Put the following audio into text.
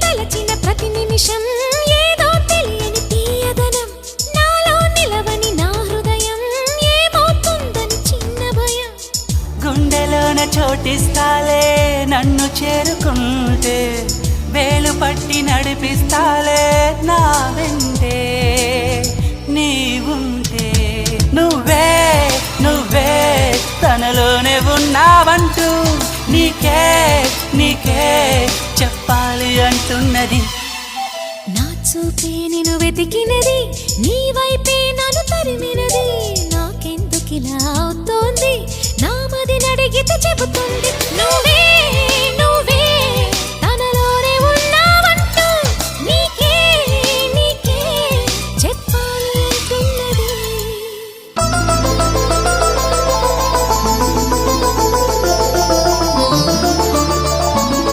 తలచిన ప్రతి నిమిషం ఏదో తెలియని తీయదనం నాలో నిలవని నా హృదయం ఏమవుతుందని చిన్న భయం గుండెలోన చోటిస్తాలే నన్ను చేరుకుంటే వేలు పట్టి నడిపిస్తాలే నా వెంటే నీవుంటే నువ్వే నువ్వే తనలోనే ఉన్నావంటూ నీకే నీకే చెప్పాలి అంటున్నది నా చూపే నిన్ను వెతికినది నీ వైపే నన్ను తరిమినది నాకెందుకిలా అవుతోంది నా మది నడిగితే చెబుతుంది నువ్వే